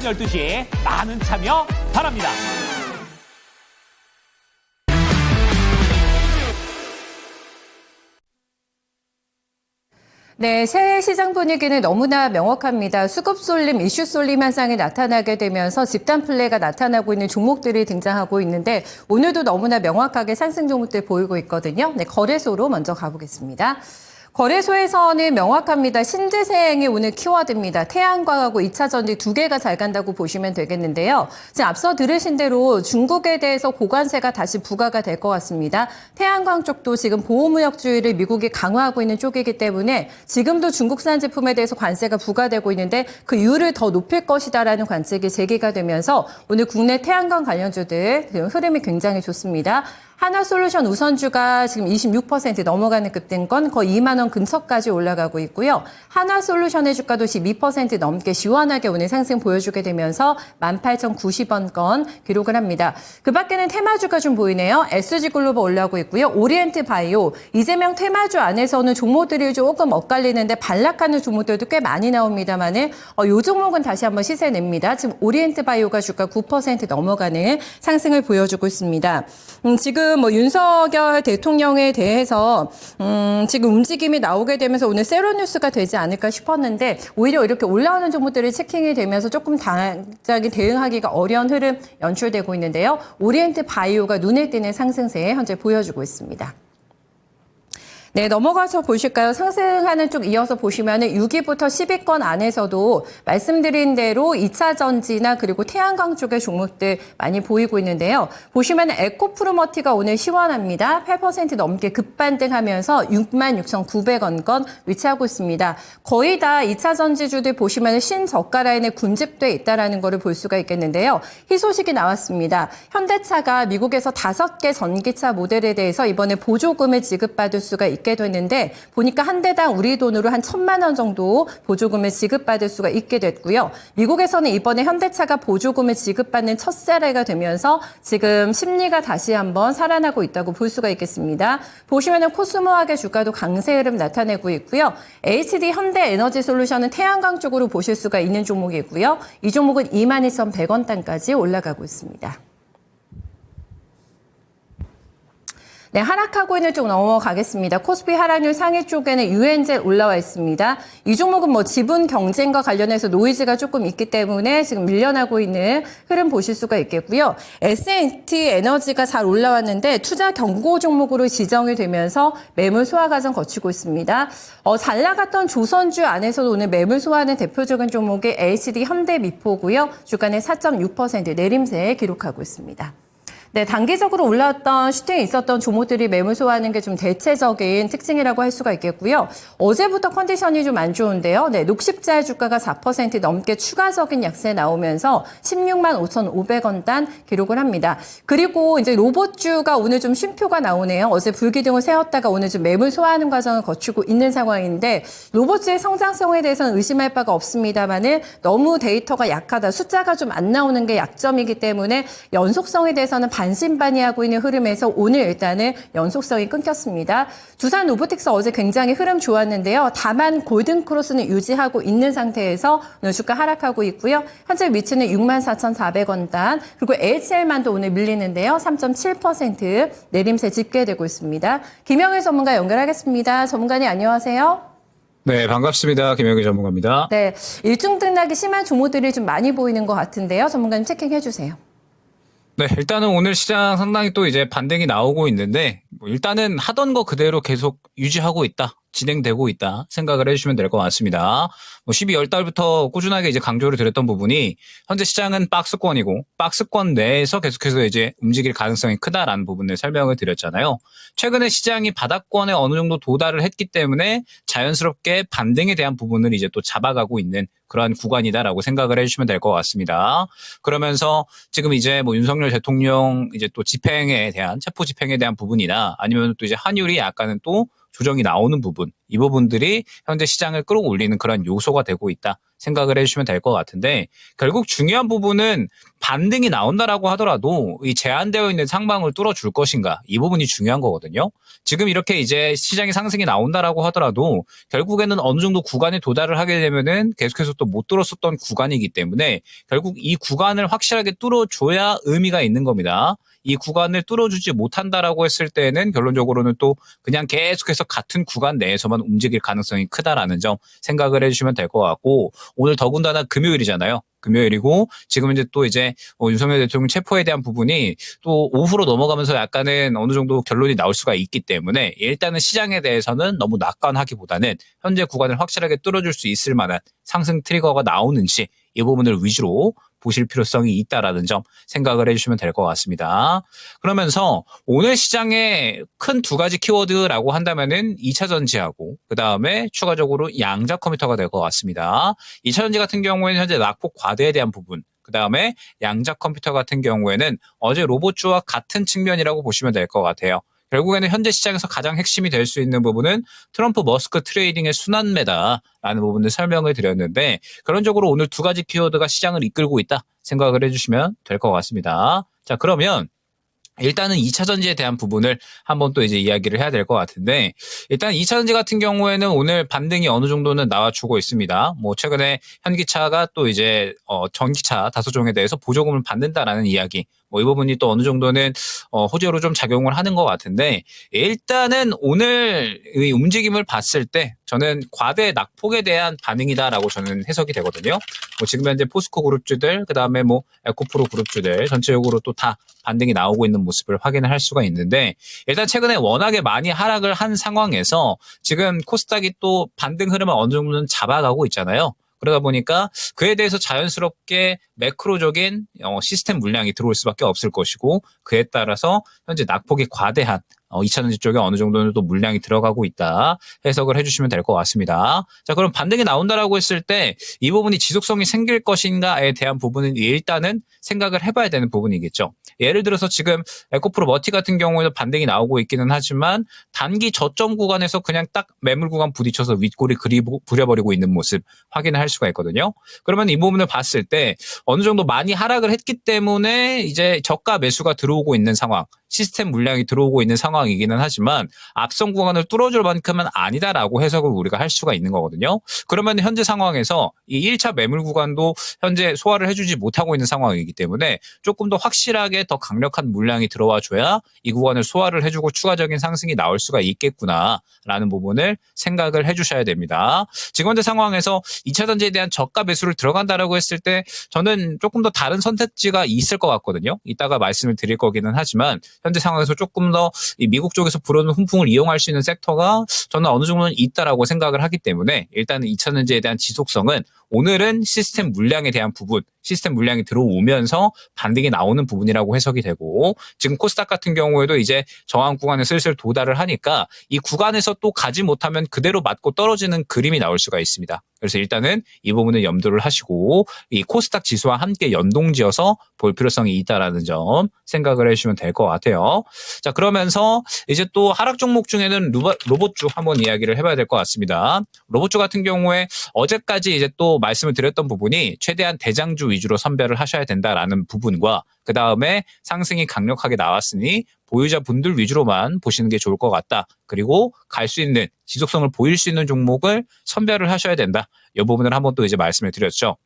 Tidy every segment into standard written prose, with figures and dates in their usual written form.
12시에 많은 참여 바랍니다. 네, 새해 시장 분위기는 너무나 명확합니다. 수급 쏠림, 이슈 쏠림 현상이 나타나게 되면서 집단 플레이가 나타나고 있는 종목들이 등장하고 있는데 오늘도 너무나 명확하게 상승 종목들 보이고 있거든요. 네, 거래소로 먼저 가보겠습니다. 거래소에서는 명확합니다. 신재생이 오늘 키워드입니다. 태양광하고 2차 전지 두 개가 잘 간다고 보시면 되겠는데요. 지금 앞서 들으신 대로 중국에 대해서 고관세가 다시 부과가 될 것 같습니다. 태양광 쪽도 지금 보호무역주의를 미국이 강화하고 있는 쪽이기 때문에 지금도 중국산 제품에 대해서 관세가 부과되고 있는데 그 이유를 더 높일 것이다라는 관측이 제기가 되면서 오늘 국내 태양광 관련주들 흐름이 굉장히 좋습니다. 하나솔루션 우선주가 지금 26% 넘어가는 급등권 거의 2만 원 근처까지 올라가고 있고요. 하나솔루션의 주가도 12% 넘게 시원하게 오늘 상승 보여주게 되면서 18,090원권 기록을 합니다. 그 밖에는 테마주가 좀 보이네요. SG글로벌 올라오고 있고요. 오리엔트 바이오, 이재명 테마주 안에서는 종목들이 조금 엇갈리는데 반락하는 종목들도 꽤 많이 나옵니다만은 이 종목은 다시 한번 시세 냅니다. 지금 오리엔트 바이오가 주가 9% 넘어가는 상승을 보여주고 있습니다. 지금 윤석열 대통령에 대해서 지금 움직임이 나오게 되면서 오늘 세로뉴스가 되지 않을까 싶었는데 오히려 이렇게 올라오는 종목들이 체킹이 되면서 조금 당장이 대응하기가 어려운 흐름 연출되고 있는데요. 오리엔트 바이오가 눈에 띄는 상승세 현재 보여주고 있습니다. 네, 넘어가서 보실까요? 상승하는 쪽 이어서 보시면은 6위부터 10위권 안에서도 말씀드린 대로 2차 전지나 그리고 태양광 쪽의 종목들 많이 보이고 있는데요. 보시면은 에코프로머티가 오늘 시원합니다. 8% 넘게 급반등하면서 66,900원권 위치하고 있습니다. 거의 다 2차 전지주들 보시면은 신저가 라인에 군집돼 있다라는 거를 볼 수가 있겠는데요. 희소식이 나왔습니다. 현대차가 미국에서 5개 전기차 모델에 대해서 이번에 보조금을 지급받을 수가 있게 됐는데 보니까 한 대당 우리 돈으로 한 1,000만 원 정도 보조금을 지급받을 수가 있게 됐고요. 미국에서는 이번에 현대차가 보조금을 지급받는 첫 사례가 되면서 지금 심리가 다시 한번 살아나고 있다고 볼 수가 있겠습니다. 보시면은 코스모학의 주가도 강세 흐름 나타내고 있고요. HD 현대에너지솔루션은 태양광 쪽으로 보실 수가 있는 종목이고요. 이 종목은 22,100원 단까지 올라가고 있습니다. 네, 하락하고 있는 쪽 넘어가겠습니다. 코스피 하락률 상위 쪽에는 유엔젤 올라와 있습니다. 이 종목은 지분 경쟁과 관련해서 노이즈가 조금 있기 때문에 지금 밀려나고 있는 흐름 보실 수가 있겠고요. S&T 에너지가 잘 올라왔는데 투자 경고 종목으로 지정이 되면서 매물 소화 과정 거치고 있습니다. 잘 나갔던 조선주 안에서도 오늘 매물 소화하는 대표적인 종목이 HD 현대미포고요. 주가는 4.6% 내림세 기록하고 있습니다. 네, 단기적으로 올라왔던 슈팅이 있었던 종목들이 매물 소화하는 게 좀 대체적인 특징이라고 할 수가 있겠고요. 어제부터 컨디션이 좀 안 좋은데요. 네, 녹십자의 주가가 4% 넘게 추가적인 약세 나오면서 165,500원 단 기록을 합니다. 그리고 이제 로봇주가 오늘 좀 쉼표가 나오네요. 어제 불기둥을 세웠다가 오늘 좀 매물 소화하는 과정을 거치고 있는 상황인데 로봇주의 성장성에 대해서는 의심할 바가 없습니다만은 너무 데이터가 약하다. 숫자가 좀 안 나오는 게 약점이기 때문에 연속성에 대해서는 반신반의하고 있는 흐름에서 오늘 일단은 연속성이 끊겼습니다. 두산 로보틱스 어제 굉장히 흐름 좋았는데요. 다만 골든크로스는 유지하고 있는 상태에서 오늘 주가 하락하고 있고요. 현재 위치는 64,400원 단. 그리고 HL만도 오늘 밀리는데요. 3.7% 내림세 집계되고 있습니다. 김영일 전문가 연결하겠습니다. 전문가님 안녕하세요. 네, 반갑습니다. 김영희 전문가입니다. 네, 일중 등락이 심한 종목들이 좀 많이 보이는 것 같은데요. 전문가님 체킹해 주세요. 네, 일단은 오늘 시장 상당히 또 이제 반등이 나오고 있는데, 일단은 하던 거 그대로 계속 유지하고 있다. 진행되고 있다 생각을 해주시면 될 것 같습니다. 12월 달부터 꾸준하게 이제 강조를 드렸던 부분이 현재 시장은 박스권이고 박스권 내에서 계속해서 이제 움직일 가능성이 크다라는 부분을 설명을 드렸잖아요. 최근에 시장이 바닥권에 어느 정도 도달을 했기 때문에 자연스럽게 반등에 대한 부분을 이제 또 잡아가고 있는 그러한 구간이다라고 생각을 해주시면 될 것 같습니다. 그러면서 지금 이제 윤석열 대통령 이제 또 집행에 대한 체포 집행에 대한 부분이나 아니면 또 이제 환율이 약간은 또 조정이 나오는 부분, 이 부분들이 현재 시장을 끌어올리는 그런 요소가 되고 있다 생각을 해주시면 될 것 같은데, 결국 중요한 부분은 반등이 나온다라고 하더라도 이 제한되어 있는 상방을 뚫어줄 것인가, 이 부분이 중요한 거거든요. 지금 이렇게 이제 시장의 상승이 나온다라고 하더라도 결국에는 어느 정도 구간에 도달을 하게 되면은 계속해서 또 못 뚫었었던 구간이기 때문에 결국 이 구간을 확실하게 뚫어줘야 의미가 있는 겁니다. 이 구간을 뚫어주지 못한다라고 했을 때는 결론적으로는 또 그냥 계속해서 같은 구간 내에서만 움직일 가능성이 크다라는 점 생각을 해주시면 될 것 같고, 오늘 더군다나 금요일이잖아요. 금요일이고 지금 이제 또 이제 윤석열 대통령 체포에 대한 부분이 또 오후로 넘어가면서 약간은 어느 정도 결론이 나올 수가 있기 때문에 일단은 시장에 대해서는 너무 낙관하기보다는 현재 구간을 확실하게 뚫어줄 수 있을 만한 상승 트리거가 나오는지 이 부분을 위주로 보실 필요성이 있다라는 점 생각을 해주시면 될 것 같습니다. 그러면서 오늘 시장에 큰 두 가지 키워드라고 한다면은 2차 전지하고 그 다음에 추가적으로 양자 컴퓨터가 될 것 같습니다. 2차 전지 같은 경우에는 현재 낙폭 과대에 대한 부분, 그 다음에 양자 컴퓨터 같은 경우에는 어제 로봇주와 같은 측면이라고 보시면 될 것 같아요. 결국에는 현재 시장에서 가장 핵심이 될 수 있는 부분은 트럼프 머스크 트레이딩의 순환매다라는 부분을 설명을 드렸는데, 그런적으로 오늘 두 가지 키워드가 시장을 이끌고 있다 생각을 해주시면 될 것 같습니다. 자, 그러면 일단은 2차 전지에 대한 부분을 한번 또 이제 이야기를 해야 될 것 같은데, 일단 2차 전지 같은 경우에는 오늘 반등이 어느 정도는 나와주고 있습니다. 뭐 최근에 현기차가 또 이제 전기차 다소 종에 대해서 보조금을 받는다라는 이야기, 뭐 이 부분이 또 어느 정도는 호재로 좀 작용을 하는 것 같은데, 일단은 오늘 이 움직임을 봤을 때 저는 과대 낙폭에 대한 반응이다라고 저는 해석이 되거든요. 뭐 지금 현재 포스코 그룹주들, 그 다음에 뭐 에코프로 그룹주들 전체적으로 또 다 반등이 나오고 있는 모습을 확인을 할 수가 있는데, 일단 최근에 워낙에 많이 하락을 한 상황에서 지금 코스닥이 또 반등 흐름을 어느 정도는 잡아가고 있잖아요. 그러다 보니까 그에 대해서 자연스럽게 매크로적인 시스템 물량이 들어올 수밖에 없을 것이고, 그에 따라서 현재 낙폭이 과대한 2차전지 쪽에 어느 정도는 또 물량이 들어가고 있다 해석을 해주시면 될 것 같습니다. 자, 그럼 반등이 나온다라고 했을 때 이 부분이 지속성이 생길 것인가에 대한 부분은 일단은 생각을 해봐야 되는 부분이겠죠. 예를 들어서 지금 에코프로 머티 같은 경우에도 반등이 나오고 있기는 하지만 단기 저점 구간에서 그냥 딱 매물 구간 부딪혀서 윗골이 부려버리고 있는 모습 확인을 할 수가 있거든요. 그러면 이 부분을 봤을 때 어느 정도 많이 하락을 했기 때문에 이제 저가 매수가 들어오고 있는 상황, 시스템 물량이 들어오고 있는 상황이기는 하지만 앞선 구간을 뚫어줄 만큼은 아니다라고 해석을 우리가 할 수가 있는 거거든요. 그러면 현재 상황에서 이 1차 매물 구간도 현재 소화를 해주지 못하고 있는 상황이기 때문에 조금 더 확실하게 더 강력한 물량이 들어와 줘야 이 구간을 소화를 해주고 추가적인 상승이 나올 수가 있겠구나라는 부분을 생각을 해주셔야 됩니다. 지금 현재 상황에서 2차 전지에 대한 저가 매수를 들어간다라고 했을 때 저는 조금 더 다른 선택지가 있을 것 같거든요. 이따가 말씀을 드릴 거기는 하지만 현재 상황에서 조금 더 이 미국 쪽에서 불어오는 훈풍을 이용할 수 있는 섹터가 저는 어느 정도는 있다라고 생각을 하기 때문에, 일단은 2차 전지에 대한 지속성은 오늘은 시스템 물량에 대한 부분, 시스템 물량이 들어오면서 반등이 나오는 부분이라고 해석이 되고, 지금 코스닥 같은 경우에도 이제 저항 구간에 슬슬 도달을 하니까 이 구간에서 또 가지 못하면 그대로 맞고 떨어지는 그림이 나올 수가 있습니다. 그래서 일단은 이 부분을 염두를 하시고 이 코스닥 지수와 함께 연동지어서 볼 필요성이 있다라는 점 생각을 해주시면 될 것 같아요. 자, 그러면서 이제 또 하락 종목 중에는 로봇주 한번 이야기를 해봐야 될 것 같습니다. 로봇주 같은 경우에 어제까지 이제 또 말씀을 드렸던 부분이 최대한 대장주 위주로 선별을 하셔야 된다라는 부분과, 그 다음에 상승이 강력하게 나왔으니 보유자분들 위주로만 보시는 게 좋을 것 같다. 그리고 갈 수 있는, 지속성을 보일 수 있는 종목을 선별을 하셔야 된다. 이 부분을 한번 또 이제 말씀을 드렸죠.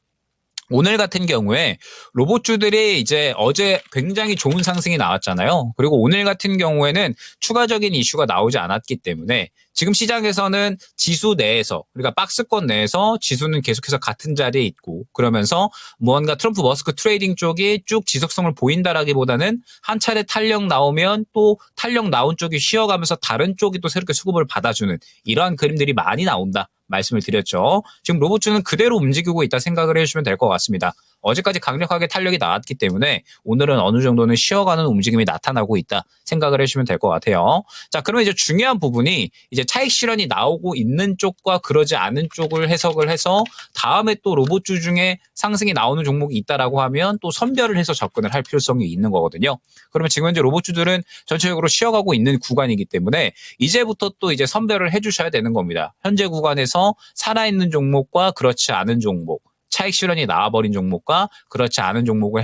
오늘 같은 경우에 로봇주들이 이제 어제 굉장히 좋은 상승이 나왔잖아요. 그리고 오늘 같은 경우에는 추가적인 이슈가 나오지 않았기 때문에 지금 시장에서는 지수 내에서, 그러니까 박스권 내에서 지수는 계속해서 같은 자리에 있고, 그러면서 무언가 트럼프 머스크 트레이딩 쪽이 쭉 지속성을 보인다라기보다는 한 차례 탄력 나오면 또 탄력 나온 쪽이 쉬어가면서 다른 쪽이 또 새롭게 수급을 받아주는 이러한 그림들이 많이 나온다 말씀을 드렸죠. 지금 로봇주는 그대로 움직이고 있다 생각을 해주시면 될 것 같습니다. 어제까지 강력하게 탄력이 나왔기 때문에 오늘은 어느 정도는 쉬어가는 움직임이 나타나고 있다 생각을 해주시면 될 것 같아요. 자, 그러면 이제 중요한 부분이 이제 차익 실현이 나오고 있는 쪽과 그러지 않은 쪽을 해석을 해서 다음에 또 로봇주 중에 상승이 나오는 종목이 있다라고 하면 또 선별을 해서 접근을 할 필요성이 있는 거거든요. 그러면 지금 현재 로봇주들은 전체적으로 쉬어가고 있는 구간이기 때문에 이제부터 또 이제 선별을 해주셔야 되는 겁니다. 현재 구간에서 살아있는 종목과 그렇지 않은 종목, 차익 실현이 나와버린 종목과 그렇지 않은 종목을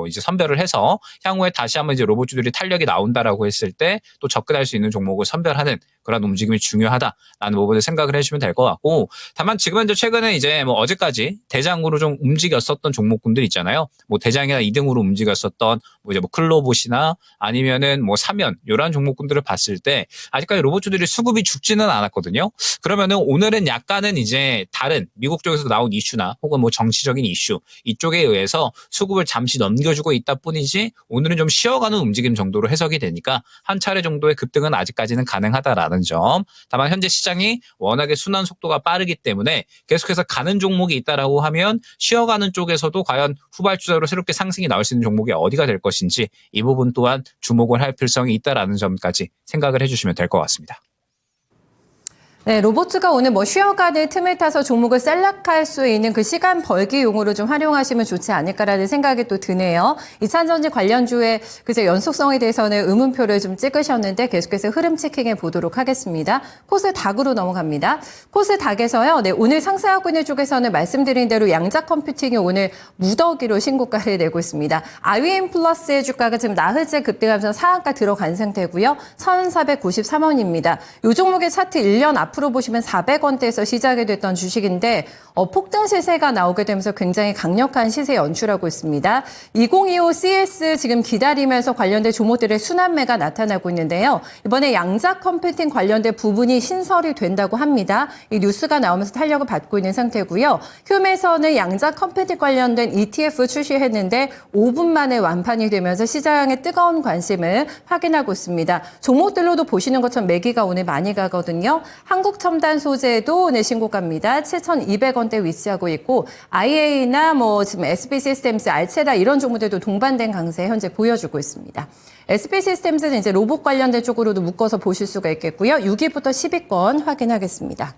이제 선별을 해서 향후에 다시 한번 이제 로봇주들이 탄력이 나온다라고 했을 때 또 접근할 수 있는 종목을 선별하는 그런 움직임이 중요하다라는 부분을 생각을 해주시면 될 것 같고, 다만 지금 현재 최근에 이제 어제까지 대장으로 좀 움직였었던 종목군들 있잖아요. 대장이나 2등으로 움직였었던 이제 클로봇이나 아니면은 사면 이런 종목군들을 봤을 때 아직까지 로봇주들이 수급이 죽지는 않았거든요. 그러면은 오늘은 약간은 이제 다른 미국 쪽에서 나온 이슈나 혹은 정치적인 이슈 이쪽에 의해서 수급을 잠시 넘겨주고 있다 뿐이지 오늘은 좀 쉬어가는 움직임 정도로 해석이 되니까 한 차례 정도의 급등은 아직까지는 가능하다라는 점. 다만 현재 시장이 워낙에 순환 속도가 빠르기 때문에 계속해서 가는 종목이 있다라고 하면 쉬어가는 쪽에서도 과연 후발주자로 새롭게 상승이 나올 수 있는 종목이 어디가 될 것인지 이 부분 또한 주목을 할 필요성이 있다라는 점까지 생각을 해주시면 될 것 같습니다. 네, 로봇주가 오늘 쉬어가는 틈을 타서 종목을 셀락할 수 있는 그 시간 벌기용으로 좀 활용하시면 좋지 않을까라는 생각이 또 드네요. 이찬전지 관련주의 그제 연속성에 대해서는 의문표를 좀 찍으셨는데 계속해서 흐름 체킹해 보도록 하겠습니다. 코스닥으로 넘어갑니다. 코스닥에서요, 네, 오늘 상승하고 있는 쪽에서는 말씀드린 대로 양자 컴퓨팅이 오늘 무더기로 신고가를 내고 있습니다. 아위인 플러스의 주가가 지금 나흘째 급등하면서 상한가 들어간 상태고요. 1,493원입니다. 이 종목의 차트 1년 앞으로 보시면 400원대에서 시작이 됐던 주식인데 폭등 시세가 나오게 되면서 굉장히 강력한 시세 연출하고 있습니다. 2025 CS 지금 기다리면서 관련된 종목들의 순환매가 나타나고 있는데요. 이번에 양자 컴퓨팅 관련된 부분이 신설이 된다고 합니다. 이 뉴스가 나오면서 탄력을 받고 있는 상태고요. 흉에서는 양자 컴퓨팅 관련된 ETF 출시했는데 5분 만에 완판이 되면서 시장의 뜨거운 관심을 확인하고 있습니다. 종목들로도 보시는 것처럼 매기가 오늘 많이 가거든요. 한국첨단 소재도 오늘 신고가입니다. 7,200원대 위치하고 있고 IA나 지금 SP 시스템스, 알체다 이런 종목들도 동반된 강세 현재 보여주고 있습니다. SP 시스템스는 이제 로봇 관련된 쪽으로도 묶어서 보실 수가 있겠고요. 6위부터 10위권 확인하겠습니다.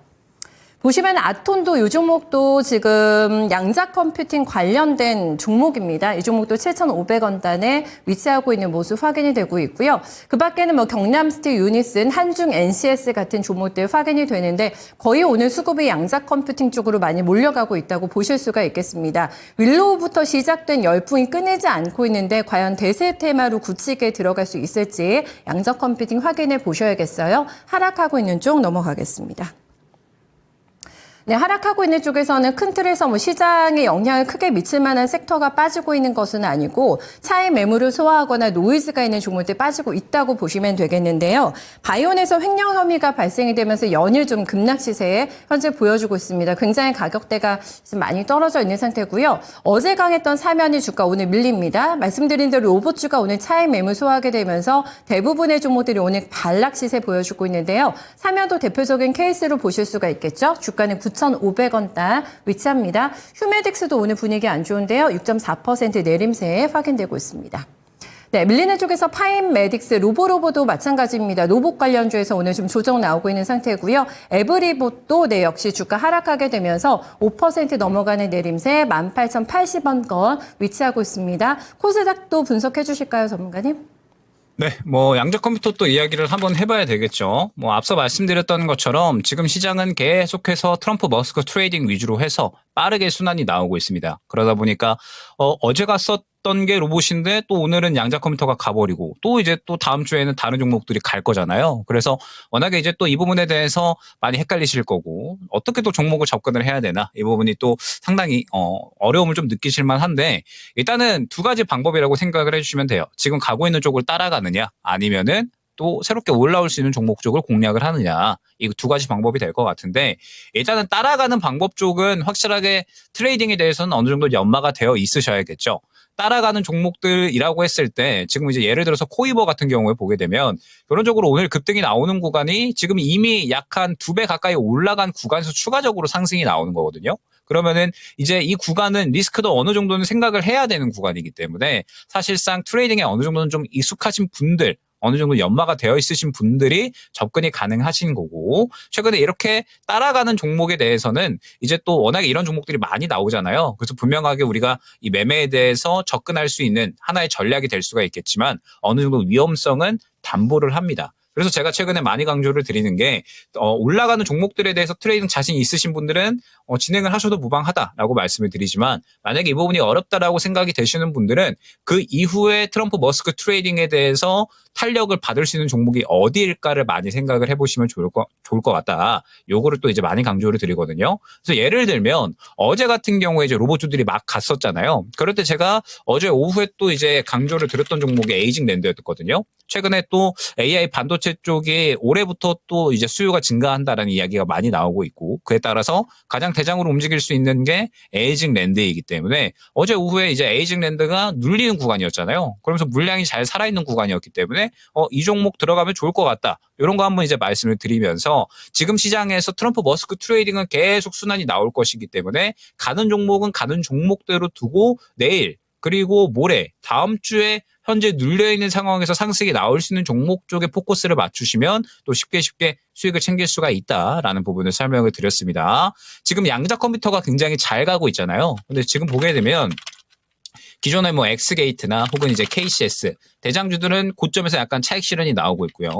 보시면 아톤도 이 종목도 지금 양자 컴퓨팅 관련된 종목입니다. 이 종목도 7,500원단에 위치하고 있는 모습 확인이 되고 있고요. 그 밖에는 경남스틸 유니슨, 한중 NCS 같은 종목들 확인이 되는데 거의 오늘 수급이 양자 컴퓨팅 쪽으로 많이 몰려가고 있다고 보실 수가 있겠습니다. 윌로우부터 시작된 열풍이 끊이지 않고 있는데 과연 대세 테마로 굳히게 들어갈 수 있을지 양자 컴퓨팅 확인해 보셔야겠어요. 하락하고 있는 쪽 넘어가겠습니다. 네, 하락하고 있는 쪽에서는 큰 틀에서 시장에 영향을 크게 미칠 만한 섹터가 빠지고 있는 것은 아니고 차익 매물을 소화하거나 노이즈가 있는 종목들 빠지고 있다고 보시면 되겠는데요. 바이온에서 횡령 혐의가 발생이 되면서 연일 좀 급락 시세에 현재 보여주고 있습니다. 굉장히 가격대가 지금 많이 떨어져 있는 상태고요. 어제 강했던 사면이 주가 오늘 밀립니다. 말씀드린 대로 로봇주가 오늘 차익 매물 소화하게 되면서 대부분의 종목들이 오늘 반락 시세 보여주고 있는데요. 사면도 대표적인 케이스로 보실 수가 있겠죠. 주가는 9,500원대 위치합니다. 휴메딕스도 오늘 분위기 안 좋은데요. 6.4% 내림세 확인되고 있습니다. 네, 밀리는 쪽에서 파인메딕스, 로보로보도 마찬가지입니다. 로봇 관련주에서 오늘 좀 조정 나오고 있는 상태고요. 에브리봇도 역시 주가 하락하게 되면서 5% 넘어가는 내림세 18,080원권 위치하고 있습니다. 코스닥도 분석해 주실까요, 전문가님? 네, 양자 컴퓨터 또 이야기를 한번 해봐야 되겠죠. 앞서 말씀드렸던 것처럼 지금 시장은 계속해서 트럼프 머스크 트레이딩 위주로 해서 빠르게 순환이 나오고 있습니다. 그러다 보니까 어제 갔었던 게 로봇인데 또 오늘은 양자 컴퓨터가 가버리고 또 이제 또 다음 주에는 다른 종목들이 갈 거잖아요. 그래서 워낙에 이제 또 이 부분에 대해서 많이 헷갈리실 거고 어떻게 또 종목을 접근을 해야 되나 이 부분이 또 상당히 어려움을 좀 느끼실 만한데 일단은 두 가지 방법이라고 생각을 해주시면 돼요. 지금 가고 있는 쪽을 따라가느냐 아니면은 또 새롭게 올라올 수 있는 종목 쪽을 공략을 하느냐 이 두 가지 방법이 될 것 같은데 일단은 따라가는 방법 쪽은 확실하게 트레이딩에 대해서는 어느 정도 연마가 되어 있으셔야겠죠. 따라가는 종목들이라고 했을 때 지금 이제 예를 들어서 코이버 같은 경우에 보게 되면 결론적으로 오늘 급등이 나오는 구간이 지금 이미 약 한 2배 가까이 올라간 구간에서 추가적으로 상승이 나오는 거거든요. 그러면은 이제 이 구간은 리스크도 어느 정도는 생각을 해야 되는 구간이기 때문에 사실상 트레이딩에 어느 정도는 좀 익숙하신 분들, 어느 정도 연마가 되어 있으신 분들이 접근이 가능하신 거고, 최근에 이렇게 따라가는 종목에 대해서는 이제 또 워낙에 이런 종목들이 많이 나오잖아요. 그래서 분명하게 우리가 이 매매에 대해서 접근할 수 있는 하나의 전략이 될 수가 있겠지만 어느 정도 위험성은 담보를 합니다. 그래서 제가 최근에 많이 강조를 드리는 게 올라가는 종목들에 대해서 트레이딩 자신 있으신 분들은 진행을 하셔도 무방하다라고 말씀을 드리지만, 만약에 이 부분이 어렵다라고 생각이 되시는 분들은 그 이후에 트럼프 머스크 트레이딩에 대해서 탄력을 받을 수 있는 종목이 어디일까를 많이 생각을 해보시면 좋을 것 같다. 요거를 또 이제 많이 강조를 드리거든요. 그래서 예를 들면 어제 같은 경우에 이제 로봇주들이 막 갔었잖아요. 그럴 때 제가 어제 오후에 또 이제 강조를 드렸던 종목이 에이징 랜드였거든요. 최근에 또 AI 반도체 쪽에 올해부터 또 이제 수요가 증가한다라는 이야기가 많이 나오고 있고, 그에 따라서 가장 대장으로 움직일 수 있는 게 에이징 랜드이기 때문에 어제 오후에 이제 에이징 랜드가 눌리는 구간이었잖아요. 그러면서 물량이 잘 살아있는 구간이었기 때문에 이 종목 들어가면 좋을 것 같다. 이런 거 한번 이제 말씀을 드리면서, 지금 시장에서 트럼프 머스크 트레이딩은 계속 순환이 나올 것이기 때문에 가는 종목은 가는 종목대로 두고 내일 그리고 모레 다음 주에 현재 눌려있는 상황에서 상승이 나올 수 있는 종목 쪽에 포커스를 맞추시면 또 쉽게 수익을 챙길 수가 있다라는 부분을 설명을 드렸습니다. 지금 양자 컴퓨터가 굉장히 잘 가고 있잖아요. 근데 지금 보게 되면 기존의 뭐 엑스게이트나 혹은 이제 KCS 대장주들은 고점에서 약간 차익 실현이 나오고 있고요.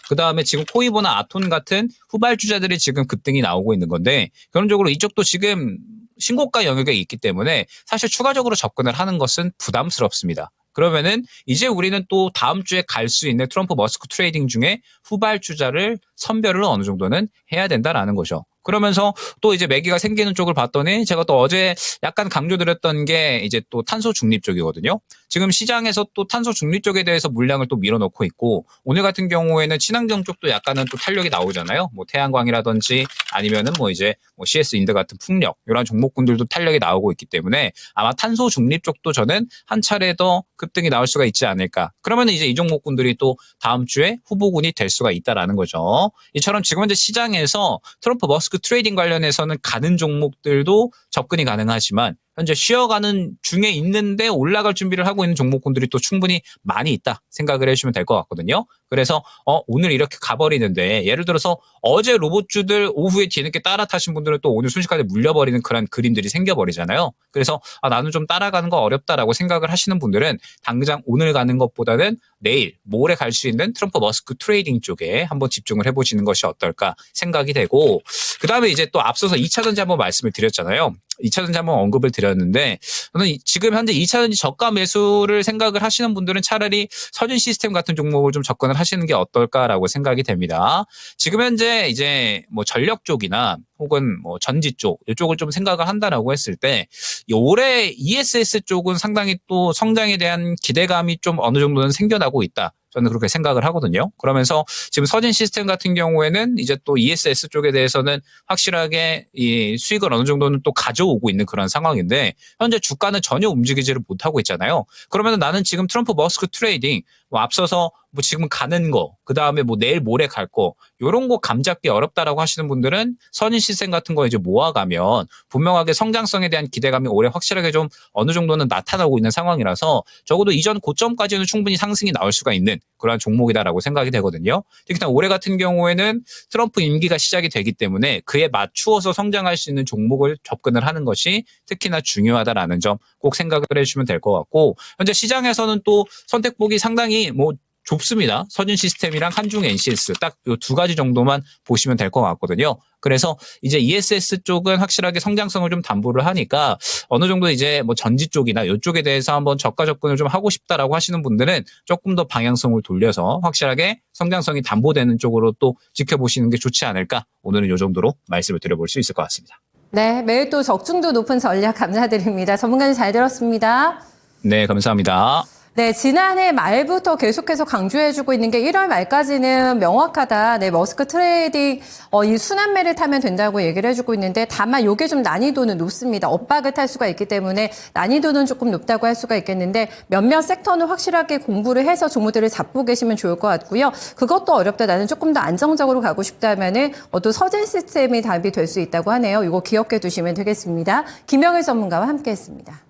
그 다음에 지금 코이버나 아톤 같은 후발주자들이 지금 급등이 나오고 있는 건데, 결론적으로 이쪽도 지금 신고가 영역에 있기 때문에 사실 추가적으로 접근을 하는 것은 부담스럽습니다. 그러면은 이제 우리는 또 다음 주에 갈 수 있는 트럼프 머스크 트레이딩 중에 후발주자를 선별을 어느 정도는 해야 된다라는 거죠. 그러면서 또 이제 매기가 생기는 쪽을 봤더니 제가 또 어제 약간 강조드렸던 게 이제 또 탄소 중립 쪽이거든요. 지금 시장에서 또 탄소 중립 쪽에 대해서 물량을 또 밀어넣고 있고, 오늘 같은 경우에는 친환경 쪽도 약간은 또 탄력이 나오잖아요. 뭐 태양광이라든지 아니면은 뭐 이제 뭐 CS 인드 같은 풍력, 이런 종목군들도 탄력이 나오고 있기 때문에 아마 탄소 중립 쪽도 저는 한 차례 더 급등이 나올 수가 있지 않을까. 그러면 이제 이 종목군들이 또 다음 주에 후보군이 될 수가 있다라는 거죠. 이처럼 지금 현재 시장에서 트럼프 머스크 트레이딩 관련해서는 가는 종목들도 접근이 가능하지만 현재 쉬어가는 중에 있는데 올라갈 준비를 하고 있는 종목군들이 또 충분히 많이 있다 생각을 해주시면 될 것 같거든요. 그래서 오늘 이렇게 가버리는데, 예를 들어서 어제 로봇주들 오후에 뒤늦게 따라 타신 분들은 또 오늘 순식간에 물려버리는 그런 그림들이 생겨버리잖아요. 그래서 나는 좀 따라가는 거 어렵다라고 생각을 하시는 분들은 당장 오늘 가는 것보다는 내일, 모레 갈 수 있는 트럼프 머스크 트레이딩 쪽에 한번 집중을 해보시는 것이 어떨까 생각이 되고, 그 다음에 이제 또 앞서서 2차전지 한번 말씀을 드렸잖아요. 2차전지 한번 언급을 드렸는데, 저는 지금 현재 2차전지 저가 매수를 생각을 하시는 분들은 차라리 서진 시스템 같은 종목을 좀 접근을 하시는 게 어떨까라고 생각이 됩니다. 지금 현재 이제 뭐 전력 쪽이나 혹은 뭐 전지 쪽, 이쪽을 좀 생각을 한다라고 했을 때 올해 ESS 쪽은 상당히 또 성장에 대한 기대감이 좀 어느 정도는 생겨나고 있다. 저는 그렇게 생각을 하거든요. 그러면서 지금 서진 시스템 같은 경우에는 이제 또 ESS 쪽에 대해서는 확실하게 이 수익을 어느 정도는 또 가져오고 있는 그런 상황인데, 현재 주가는 전혀 움직이지를 못하고 있잖아요. 그러면 나는 지금 트럼프 머스크 트레이딩 뭐 앞서서 뭐 지금 가는 거, 그 다음에 뭐 내일 모레 갈 거, 요런 거 감잡기 어렵다라고 하시는 분들은 선인 시스템 같은 거 이제 모아가면 분명하게 성장성에 대한 기대감이 올해 확실하게 좀 어느 정도는 나타나고 있는 상황이라서 적어도 이전 고점까지는 충분히 상승이 나올 수가 있는 그러한 종목이다라고 생각이 되거든요. 특히나 올해 같은 경우에는 트럼프 임기가 시작이 되기 때문에 그에 맞추어서 성장할 수 있는 종목을 접근을 하는 것이 특히나 중요하다라는 점 꼭 생각을 해주시면 될 것 같고, 현재 시장에서는 또 선택폭이 상당히 뭐 좁습니다. 서진 시스템이랑 한중 NCS 딱 이 두 가지 정도만 보시면 될 것 같거든요. 그래서 이제 ESS 쪽은 확실하게 성장성을 좀 담보를 하니까 어느 정도 이제 뭐 전지 쪽이나 이쪽에 대해서 한번 저가 접근을 좀 하고 싶다라고 하시는 분들은 조금 더 방향성을 돌려서 확실하게 성장성이 담보되는 쪽으로 또 지켜보시는 게 좋지 않을까. 오늘은 이 정도로 말씀을 드려볼 수 있을 것 같습니다. 네, 매일 또 적중도 높은 전략 감사드립니다. 전문가님 잘 들었습니다. 네, 감사합니다. 네, 지난해 말부터 계속해서 강조해주고 있는 게 1월 말까지는 명확하다. 네, 머스크 트레이딩, 이 순환매를 타면 된다고 얘기를 해주고 있는데 다만 이게 좀 난이도는 높습니다. 엇박을 탈 수가 있기 때문에 난이도는 조금 높다고 할 수가 있겠는데 몇몇 섹터는 확실하게 공부를 해서 종목들을 잡고 계시면 좋을 것 같고요. 그것도 어렵다. 나는 조금 더 안정적으로 가고 싶다면은 또 서진 시스템이 답이 될 수 있다고 하네요. 이거 기억해 두시면 되겠습니다. 김영일 전문가와 함께했습니다.